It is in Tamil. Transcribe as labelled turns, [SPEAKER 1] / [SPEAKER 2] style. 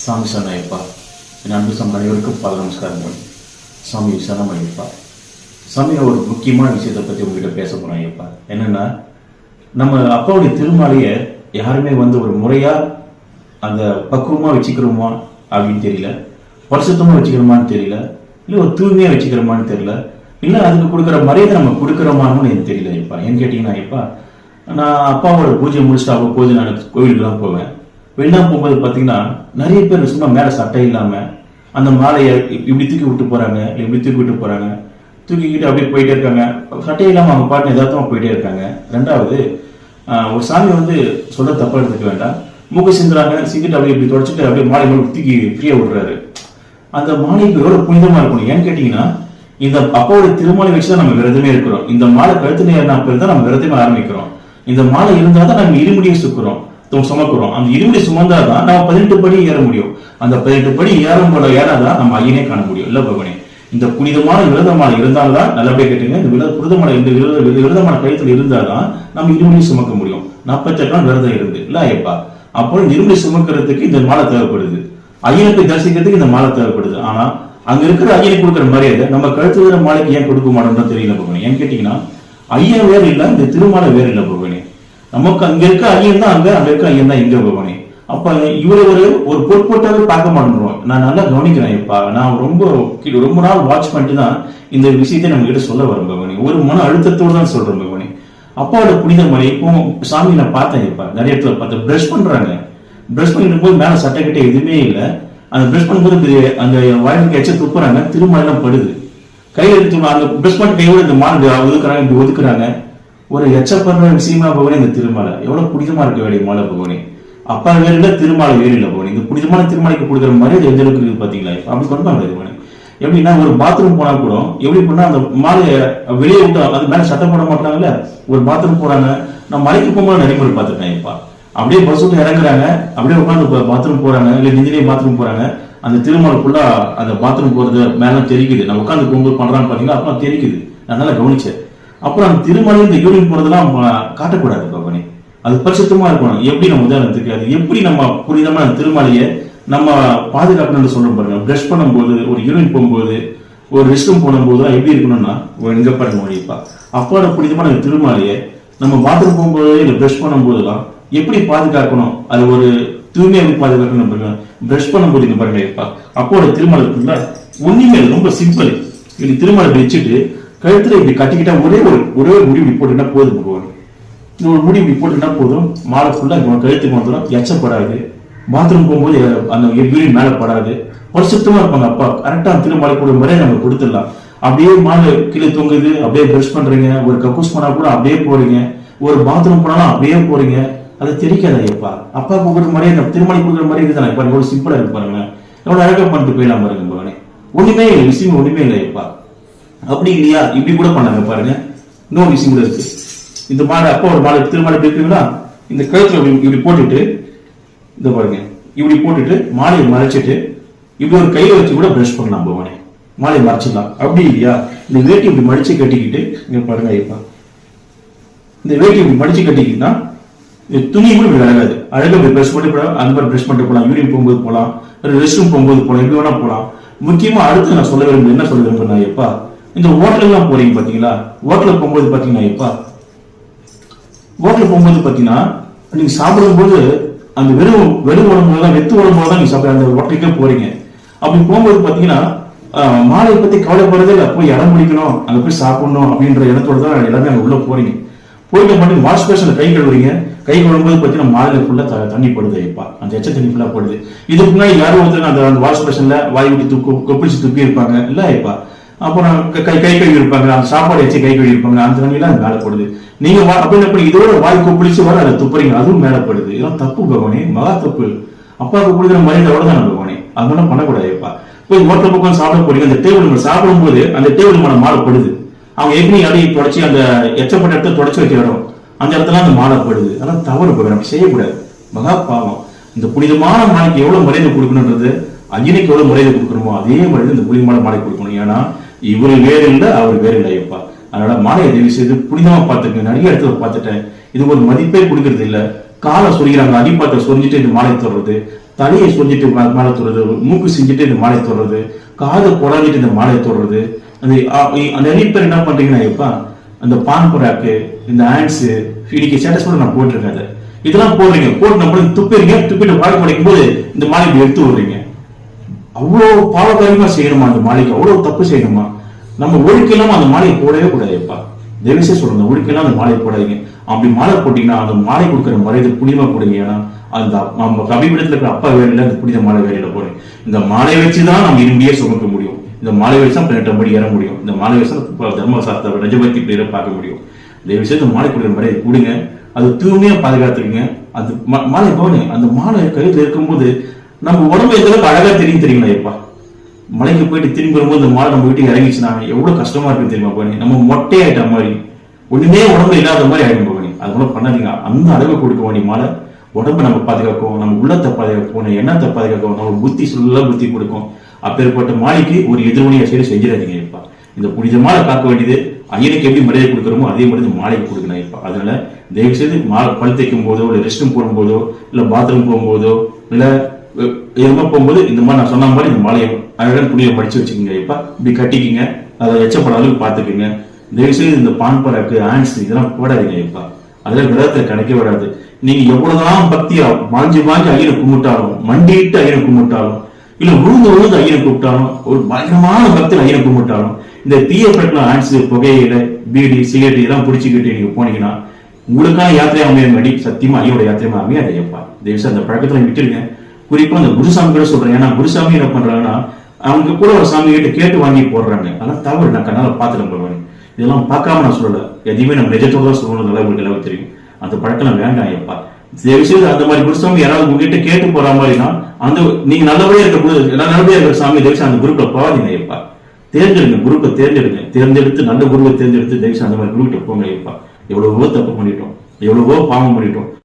[SPEAKER 1] சாமி சரணமையப்பா. என் அன்பு சாமி அனைவருக்கும் பாத நமஸ்காரங்கள். சாமி சரணமையப்பா. சாமி, ஒரு முக்கியமான விஷயத்தை பற்றி உங்ககிட்ட பேச போறேன் ஐயப்பா. என்னன்னா, நம்ம அப்பாவுடைய திருமாலையை யாருமே ஒரு முறையா அந்த பக்குவமா வச்சுக்கிறோமா அப்படின்னு தெரியல, பரிசுத்தமா வச்சுக்கிறோமான்னு தெரியல, இல்லை ஒரு தூய்மையா வச்சுக்கிறோமான்னு தெரியல, இல்லை அதுக்கு கொடுக்குற மரியாதை நம்ம கொடுக்குறோமான்னு எனக்கு தெரியல ஐயப்பா. ஏன்னு கேட்டீங்கன்னா ஐயப்பா, நான் அப்பாவோட பூஜை முடிச்சுட்டு அவ்வப்போது நான் கோவிலுக்கு தான் போவேன். வெளிநாடு போகும்போது பார்த்தீங்கன்னா நிறைய பேர் சும்மா மேலே சட்டை இல்லாமல் அந்த மாலையை இப்படி தூக்கி விட்டு போகிறாங்க, இப்படி தூக்கி விட்டு போகிறாங்க, தூக்கிக்கிட்டு அப்படியே போயிட்டே இருக்காங்க. சட்டை இல்லாமல் அவங்க பாட்டு எதார்த்தமாக போயிட்டே இருக்காங்க. ரெண்டாவது, ஒரு சாமி சொல்ல தப்பாக எடுத்துக்க வேண்டாம், மூக்கை சிந்துறாங்க, சிந்திட்டு அப்படியே இப்படி தொடச்சிட்டு அப்படியே மாலை மேலே தூக்கி ஃப்ரீயாக விடுறாரு. அந்த மாலைக்கு எவ்வளோ புனிதமாக இருக்கணும். ஏன்னு கேட்டிங்கன்னா, இந்த அப்பாவோட திருமாலை வச்சு தான் நம்ம விரதமே இருக்கிறோம். இந்த மாலை கழுத்துல ஏறினா பேர் தான் நம்ம விரதமே ஆரம்பிக்கிறோம். இந்த மாலை இருந்தால் தான் நம்ம இருமுடியை சுமக்கிறோம். அந்த இருமுடி சுமந்தாதான் நம்ம 18 படி ஏற முடியும். அந்த 18 படி ஏறாதான் நம்ம ஐயனே காண முடியும். இல்ல பகவானே, இந்த புனிதமான விரதமாலை இருந்தால்தான், நல்லபடியா கேட்டுங்க, இந்த புனிதமான இந்த விரதமான கழுத்துல இருந்தாதான் நம்ம இருமுடியை சுமக்க முடியும். 48 நாள் விரதம் இருந்து இல்ல ஐயப்பா. அப்போ இந்த இருமுடி சுமக்கிறதுக்கு இந்த மாலை தேவைப்படுது, ஐயனை போய் தரிசிக்கிறதுக்கு இந்த மாலை தேவைப்படுது. ஆனா அங்க இருக்கிற ஐயனை கொடுக்குற மரியாதை நம்ம கழுத்து வேற மாலைக்கு ஏன் கொடுக்க மாட்டோம்னு தெரியல பகவானே. ஏன்னு கேட்டீங்கன்னா, ஐயன் வேறு இல்லை, இந்த திருமாலை வேறு இல்லை பகவானே. நமக்கு அங்க இருக்க ஐயன் தான் அங்க இருக்க ஐயன் தான் இங்க பகவானே. அப்ப இவரை ஒரு பொறுப்போட்டாவே பார்க்க மாட்டேன்றோம். நான் நல்லா கவனிக்கிறேன் இப்ப. நான் ரொம்ப நாள் வாட்ச் பண்ணிட்டு தான் இந்த விஷயத்தை நம்ம கிட்ட சொல்ல வரேன் பகவானே. ஒரு மன அழுத்தத்தோடு தான் சொல்றேன் பகவானே. அப்பாவோட புனித மலை இப்போ சாமி நான் பார்த்தேன் இப்ப நிறைய இடத்துல பார்த்தேன். பிரஷ் பண்றாங்க, பிரஷ் பண்ணிடும் போது மேல சட்டை கிட்ட எதுவுமே இல்லை. அந்த பிரஷ் பண்ணும்போது அந்த வாயிலுக்கு எச்ச துப்புறாங்க, திருமணம் படுது. கையில் எடுத்து அந்த பிரஷ் பண்ணி கையோட இந்த மாடு ஒதுக்குறாங்க, இப்படி ஒதுக்குறாங்க. ஒரு எச்சப்படுற விஷயமா பகவானே இந்த திருமாலை எவ்வளவு புனிதமா இருக்க வேண்டிய மாலை பகவானே. அப்பா வேறு இல்லை, திருமாலை வேறு இல்லை பகவானே. இந்த புனிதமான திருமாலைக்கு கொடுக்குற மரியாதை எந்த அளவுக்கு இருக்கு பாத்தீங்களா? அப்படி கொண்டாங்க பகவானே. எப்படின்னா, ஒரு பாத்ரூம் போனா கூட எப்படி பண்ணா அந்த மாலையை வெளியே விட்டு அது மேல சட்டை போட மாட்டாங்கல்ல, ஒரு பாத்ரூம் போறாங்க. நான் மலைக்கு போகும்போது நிறைய பேர் பார்த்துருக்கேன் இப்ப. அப்படியே பஸ் விட்டு இறங்குறாங்க, அப்படியே உட்காந்து பாத்ரூம் போறாங்க, இல்ல நிதிலே பாத்ரூம் போறாங்க. அந்த திருமாலைக்குள்ள அந்த பாத்ரூம் போறது மேல தெரிக்குது. நான் உட்காந்து போகும்போது பண்றான்னு பாத்தீங்கன்னா அப்புறம் தெரிக்குது. நான் நல்லா கவனிச்சேன். அப்புறம் அந்த திருமலையில் இந்த யூரின் போறதெல்லாம் காட்டக்கூடாது பகவானே. அது பரிசுத்தமா இருக்கணும். எப்படி நம்ம உதாரணத்துக்கு அது எப்படி நம்ம புனிதமான திருமலையை நம்ம பாதுகாக்கணும்னு சொல்றோம் பாருங்க. பிரஷ் பண்ணும்போது, ஒரு யூரின் போகும்போது, ஒரு ரெஸ்ட் ரூம் போகும்போது எப்படி இருக்கணும்னா, எங்க பாருங்க மொழிப்பா, அப்பாவோட புனிதமான திருமலையை நம்ம பாத்ரூம் போகும்போது இல்லை பிரஷ் பண்ணும்போதெல்லாம் எப்படி பாதுகாக்கணும், அது ஒரு தூய்மையை எப்படி பாதுகாக்கணும் பாருங்க. பிரஷ் பண்ணும்போது இங்க பாருங்க இப்பா, அப்போட திருமலைக்குள்ள ஒண்ணுமே ரொம்ப சிம்பிள். இப்படி திருமலை வச்சுட்டு கழுத்துல இப்படி கட்டிக்கிட்டா ஒரே முடி இப்படி போட்டுக்கிட்டா போதும் பகவான். ஒரு முடி இப்படி போட்டுக்கிட்டா போதும், மாலை ஃபுல்லா கழுத்துக்கு வந்துடும், எச்சப்படாது. பாத்ரூம் போகும்போது அந்த யூரின் மேல படாது, பரிசுத்தமா இருப்பாங்க அப்பா. கரெக்டா திருமலை கூட முறையை நம்ம கொடுத்துடலாம். அப்படியே மாலை கீழே தொங்குது, அப்படியே பிரஷ் பண்றீங்க, ஒரு கக்கூஸ் போனா கூட அப்படியே போறீங்க, ஒரு பாத்ரூம் போனாலும் அப்படியே போறீங்க. அதை தெரிக்காத ஐயப்பா. அப்பா கொடுக்குற மாதிரியே நம்ம திருமலை கொடுக்குற மாதிரி இதுதானே இப்ப. எவ்வளவு சிம்பிளா இருக்கு பாருங்க, எவ்வளவு அழகா பண்ணிட்டு போயிடலாம் பாருங்க பகவானே. ஒண்ணுமே விஷயம் ஒண்ணுமே இல்லை ஐயப்பா. அப்படி இல்லையா, இப்படி கூட பண்ணாங்க பாருங்க. இன்னொரு விஷயம் கூட இருக்கு. இந்த மாலை அப்பா ஒரு மாலை திருமாலை இருக்குங்களா, இந்த கழுத்துல இப்படி போட்டுட்டு இந்த பாருங்க, இப்படி போட்டுட்டு மாலையை மறைச்சிட்டு இப்படி ஒரு கையில வச்சு கூட பிரஷ் பண்ணலாம் பகவானே. மாலையை மறைச்சிடலாம். அப்படி இல்லையா, இந்த வேட்டி இப்படி மடிச்சு கட்டிக்கிட்டு இங்க பாருங்க ஐயப்பா, இந்த வேட்டி இப்படி மடிச்சு கட்டிக்கிட்டா துணி கூட இப்படி விலகாது. அழகா பிரஷ் பண்ணி போலாம், அந்த மாதிரி பிரஷ் பண்ணிட்டு போகலாம், யூரின் போகும்போது போகலாம், ரெஸ்ட் ரூம் போகும்போது போகலாம், எப்படி வேணா போகலாம். முக்கியமா அடுத்து நான் சொல்ல விரும்புறேன், என்ன சொல்ல விரும்புறேன் ஐயப்பா, இந்த ஹோட்டல் எல்லாம் போறீங்க பாத்தீங்களா, ஹோட்டலுக்கு போகும்போது பாத்தீங்கன்னா ஐயப்பா, ஹோட்டலுக்கு போகும்போது பாத்தீங்கன்னா நீங்க சாப்பிடும் போது அந்த வெறும் உடம்பு தான், வெத்து உடம்பு தான் நீங்க சாப்பிட அந்த ஹோட்டலுக்கே போறீங்க. அப்படி போகும்போது பாத்தீங்கன்னா மாலையை பத்தி கவலைப்படுறதே இல்லை, போய் இடம் பிடிக்கணும், அங்க போய் சாப்பிடணும் அப்படின்ற இடத்தோட தான் எல்லாமே அங்க உள்ள போறீங்க. போயிட்டு மட்டும் வாஷ் பேஷன்ல கை கழுவுறீங்க. கை கழுவும்போது பாத்தீங்கன்னா மாலையில ஃபுல்லா தண்ணி படுது ஐப்பா, அந்த எச்ச தண்ணி ஃபுல்லா படுது. இதுக்கு முன்னாடி யாரும் ஒருத்தர் அந்த வாஷ் பேஷன்ல வாய் விட்டு கொப்பிடிச்சு துப்பி இருப்பாங்க இல்ல ஐப்பா. அப்புறம் கை கழுவி இருப்பாங்க, அந்த சாப்பாடு வச்சு கை கழுவி இருப்பாங்க, அந்த தண்ணியெல்லாம் மேலப்படுது. நீங்க அப்படின்னு இதோட வாய் கொப்பிடிச்சு வர அதை துப்புறீங்க, அதுவும் மேலப்படுது. இதெல்லாம் தப்பு பகவானே, மகா தப்பு. அப்பாவுக்கு கொடுக்குற மரியாதையோட தான் பகவானே, அது மட்டும் பண்ணக்கூடாதுப்பா. போய் ஹோட்டல் பக்கம் சாப்பிட போறீங்க, அந்த டேபிள் சாப்பிடும் போது அந்த டேபிள் மேல மாலைப்படுது. அவங்க ஏற்கனவே அதையை தொடச்சி அந்த எச்சப்பட்ட இடத்த தொடச்சி வைக்க இடம், அந்த இடத்துல அந்த மாலைப்படுது. அதெல்லாம் தவறு பகவான், அப்படி செய்யக்கூடாது. மகா பாவம். இந்த புனிதமான மாலைக்கு எவ்வளவு மரியாதை கொடுக்கணுன்றது, ஐயனுக்கு எவ்வளவு மரியாதை கொடுக்கணுமோ அதே மரியாதை இந்த புனிதமான மாலை கொடுக்கணும். ஏன்னா இவரு வேறு இல்லை, அவர் வேறு இல்லை ஐயப்பா. அதனால மாலையை தயவு செய்து புனிதமா பார்த்துக்கங்க. நிறைய இடத்துல பார்த்துட்டேன், இது ஒரு மதிப்பே கொடுக்கறது இல்லை. காலை சொரிகிறாங்க, அடிப்பாட்டை சொரிஞ்சிட்டு இந்த மாலை தொடுறது, தலையை சொரிஞ்சிட்டு மாலை தொடுறது, மூக்கு செஞ்சுட்டு இந்த மாலை தொடுறது, காதை குழஞ்சிட்டு இந்த மாலை தொடுறது. அந்த நிறைய பேர் என்ன பண்றீங்கன்னா இப்ப அந்த பான் புறாக்கு, இந்த ஹேண்ட்ஸ், இன்னைக்கு ஸ்டேட்டஸ் கூட நான் போட்டிருக்கேன். அதை இதெல்லாம் போடுறீங்க, போட்டு நம்ம துப்பிடுறீங்க, துப்பிட்டு வாழை படைக்கும் போது இந்த மாலைக்கு எடுத்து விடுறீங்க. அவ்வளவு பாவகாரியமா செய்யணுமா அந்த மாலைக்கு? அவ்வளவு தப்பு செய்யணுமா? நம்ம ஒழுக்கம் இல்லாம அந்த மாலையை போடவே கூடாதுப்பா. தயவுசெய்து சொல்றேன், ஒழுக்கம் அந்த மாலை போடாதீங்க. அப்படி மாலை போட்டீங்கன்னா அந்த மாலை கொடுக்குற மரியாதை புனிதமா கொடுங்க. ஏன்னா அந்த நம்ம கபிபீடத்துல இருக்கிற அப்பா வேலையில அந்த புனித மாலை வேலையில போறேன். இந்த மாலை வச்சுதான் நம்ம இரும்பியே சுமக்க முடியும். இந்த மாலை வச்சு தான் 18 படி ஏற முடியும். இந்த மாலை வச்சு தர்மசாஸ்திர ரஜபத்தி பேரை பார்க்க முடியும். தயவுசெய்து மாலை கொடுக்குற மரியாதை கொடுங்க. அது தூய்மையா பாதுகாத்துருங்க. அது மாலை போகணும். அந்த மாலை கையில் இருக்கும்போது நம்ம உடம்பு எந்த அளவுக்கு அழகா தெரியுங்களா இப்பா? மலைக்கு போயிட்டு திரும்பி வரும்போது இந்த மாலை நம்ம வீட்டுக்கு இறங்கிச்சுனா எவ்வளவு கஷ்டமா இருக்கு தெரியுமா போனி? நம்ம மொட்டையாயிட்ட மாதிரி, ஒண்ணுமே உடம்பு இல்லாத மாதிரி ஆயிடும் போனி. அது கூட பண்ணாதீங்க. அந்த அளவு கொடுக்க வேண்டிய மாலை உடம்பு நம்ம பாதுகாக்கும், நம்ம உள்ளத்தை பாதுகாக்கும், எண்ணத்தை பாதுகாக்கும், நம்ம புத்தி சொல்ல புத்தி கொடுக்கும். அப்பேற்பட்ட மாலைக்கு ஒரு எதிர்வினையை செஞ்சிடாதீங்க இப்பா. இந்த புனிதமான காக்க வேண்டியது ஐயனுக்கு எப்படி மரியாதை கொடுக்குறோமோ அதே மாதிரி மாலைக்கு கொடுக்கணும் இப்ப. அதனால தயவு செய்து பல் தைக்கும் போதோ, இல்ல ரெஸ்ட் ரூம் போகும்போதோ, இல்ல பாத்ரூம் போகும்போதோ, இல்ல எதுமா போகும்போது இந்த மாதிரி நான் சொன்ன மாதிரி இந்த மாலையை அழகான துணியை மடிச்சு வச்சுக்கோங்க இப்ப. இப்படி கட்டிக்கிங்க, அதை எச்சப்பட அளவுக்கு பாத்துக்கோங்க. தயவு செய்து இந்த பான் பராக்கு, ஹேண்ட்ஸ் இதெல்லாம் போடாதீங்க இப்ப. அதெல்லாம் விரதத்தை கணக்கே வராது. நீங்க எவ்வளவுதான் பக்தியா மாஞ்சி ஐயனை கும்பிட்டாலும், மண்டிட்டு ஐயனை கும்பிட்டாலும், இல்ல விழுந்து ஐயனை கூப்பிட்டாலும், ஒரு பயங்கரமான பக்தியில் ஐயனை கும்பிட்டாலும், இந்த தீய பழக்கம் ஹேண்ட்ஸ், புகையில, பீடி, சிகரெட் இதெல்லாம் பிடிச்சிக்கிட்டு நீங்க போனீங்கன்னா உங்களுக்கான யாத்திரை அமையாடி சத்தியமா ஐயோட யாத்திரைமா அமையாது ஐயப்பா. தயவுசெய்து அந்த பழக்கத்துல விட்டுருங்க. குறிப்பா அந்த குருசாமி கூட சொல்றேன். ஏன்னா குருசாமி என்ன பண்றாங்கன்னா அவங்க கூட ஒரு சாமி கிட்ட கேட்டு வாங்கி போடுறாங்க. அதெல்லாம் தவறு. நான் கண்ணால பாத்துட்டு போவேன். இதெல்லாம் பார்க்காம நான் சொல்லல. எதையுமே நம்ம நிஜத்தோட தான் சொல்லணும். நல்லா உங்களுக்கு எல்லாம் தெரியும். அந்த பழக்கம் வேண்டாம் ஐயப்பா. தயவுசெய்து அந்த மாதிரி குருசாமி யாராவது உங்ககிட்ட கேட்டு போற மாதிரினா அந்த நீங்க நல்லபடியா இருக்கிற சாமி தயவுசெய்து அந்த குரூப்ல போகாதீங்க ஐயப்பா. தேர்ந்தெடுங்க, குரூப்பை தேர்ந்தெடுத்து நல்ல குருவை தேர்ந்தெடுத்து தயவுசெய்து அந்த மாதிரி குரூப்கிட்ட போங்க ஐயப்பா. எவ்வளவோ தப்பு பண்ணிட்டோம், எவ்வளவோ பாவம் பண்ணிட்டோம்.